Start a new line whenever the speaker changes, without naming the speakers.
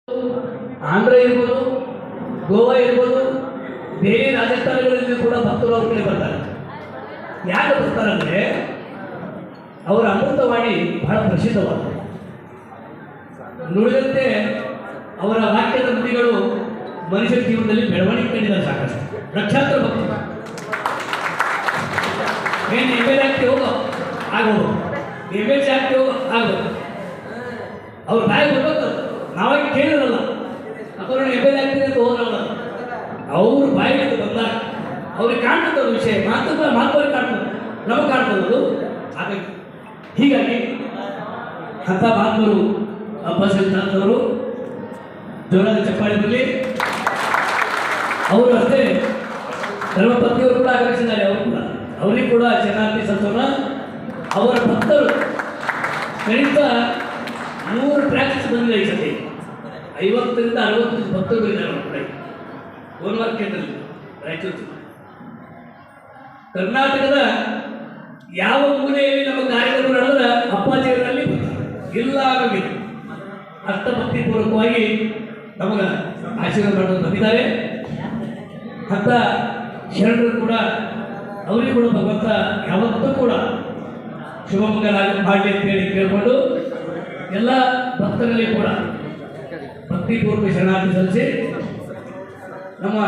ಆಂಧ್ರ ಇರ್ಬೋದು, ಗೋವಾ ಇರ್ಬೋದು, ಬೇರೆ ರಾಜಸ್ಥಾನಗಳಲ್ಲಿ ಕೂಡ ಭಕ್ತರು ಅವ್ರ ಕಡೆ ಬರ್ತಾರೆ. ಯಾಕೆ ಬರ್ತಾರಂದ್ರೆ ಅವರ ಅಮೃತವಾಣಿ ಬಹಳ ಪ್ರಸಿದ್ಧವಾದ, ನುಡಿದಂತೆ ಅವರ ವಾಕ್ಯದ ನುಡಿಗಳು ಮನುಷ್ಯರ ಜೀವನದಲ್ಲಿ ಬೆಳವಣಿಗೆ ಕಂಡಿದ್ದಾರೆ. ಸಾಕಷ್ಟು ಲಕ್ಷಾಂತರ ಭಕ್ತರು ಏನು ಎಮ್ ಆಗ್ತಿ ಹೋಗೋ ಆಗೋದು, ಎಮ್ ಆಗ್ತಿ ಹೋಗೋ ಆಗೋದು, ಅವ್ರ ಬಾಯಿ ಬರ್ಬೇಕು. ನಾವಾಗಿ ಕೇಳಿರಲ್ಲ ಅಥವಾ ಎಮ್ ಆಗ್ತೀನಿ ಅಂತ ಹೋಗಲ್ಲ, ಅವ್ರ ಬಾಯಿಗೆ ಬಂದಾಗ ಅವ್ರಿಗೆ ಕಾಣ್ತದ ವಿಷಯ, ಮಾತುವರೆಗೆ ಕಾಣ್ತದೆ, ನಮಗೆ ಕಾಣ್ತದದು. ಹೀಗಾಗಿ ಅಂಥ ಮಹಾತ್ಮರು ಅಬ್ಬಾಸಿದ್ಧಾಂತವರು ಜೋರಾದ ಚಪ್ಪಾಳೆ ಬರಲಿ. ಅವರು ಅಷ್ಟೇ ಧರ್ಮಪತ್ನಿಯವರು ಕೂಡ ಆಗಮಿಸಿದ್ದಾರೆ. ಅವರಿಗೆ ಕೂಡ ಶರಣಾರ್ಥಿ ಸಂತೋಷ. ಅವರ ಭಕ್ತರು ಕನಿಷ್ಠ 3 ಟ್ರ್ಯಾಕ್ಸ್ ಬಂದಿದೆ ಈ ಸತಿ. 50ರಿಂದ 60 ಭಕ್ತರು ಇದ್ದಾರೆ ನಮ್ಮ ಕಡೆ. ಗೋಲ್ಮಾರ್ ಕೇಂದ್ರದಲ್ಲಿ ರಾಯಚೂರು ಕರ್ನಾಟಕದ ಯಾವ ಮೂಲೆಯಲ್ಲಿ ನಮ್ಮ ಕಾರ್ಯಕ್ರಮ ನಡೆದ್ರೆ ಅಪ್ಪಾಜಿಯವರಲ್ಲಿ ಇಲ್ಲ ಆಗೋಗಿದೆ. ಅಷ್ಟ ಭಕ್ತಿಪೂರ್ವಕವಾಗಿ ನಮಗೆ ಆಶೀರ್ವಾದ ಮಾಡೋದು ಬಂದಿದ್ದಾರೆ. ಅಂತ ಶರಣರು ಕೂಡ ಅವರಿಗೂ ಕೂಡ ಭಗವಂತ ಯಾವತ್ತೂ ಕೂಡ ಶುಭಮಂಗಲ ಮಾಡಲಿ ಅಂತೇಳಿ ಕೇಳಿಕೊಂಡು ಎಲ್ಲ ಭಕ್ತರಲ್ಲಿ ಕೂಡ ಭಕ್ತಿಪೂರ್ವಕ ಶರಣಾರ್ಥಿ ಸಲ್ಲಿಸಿ ನಮ್ಮ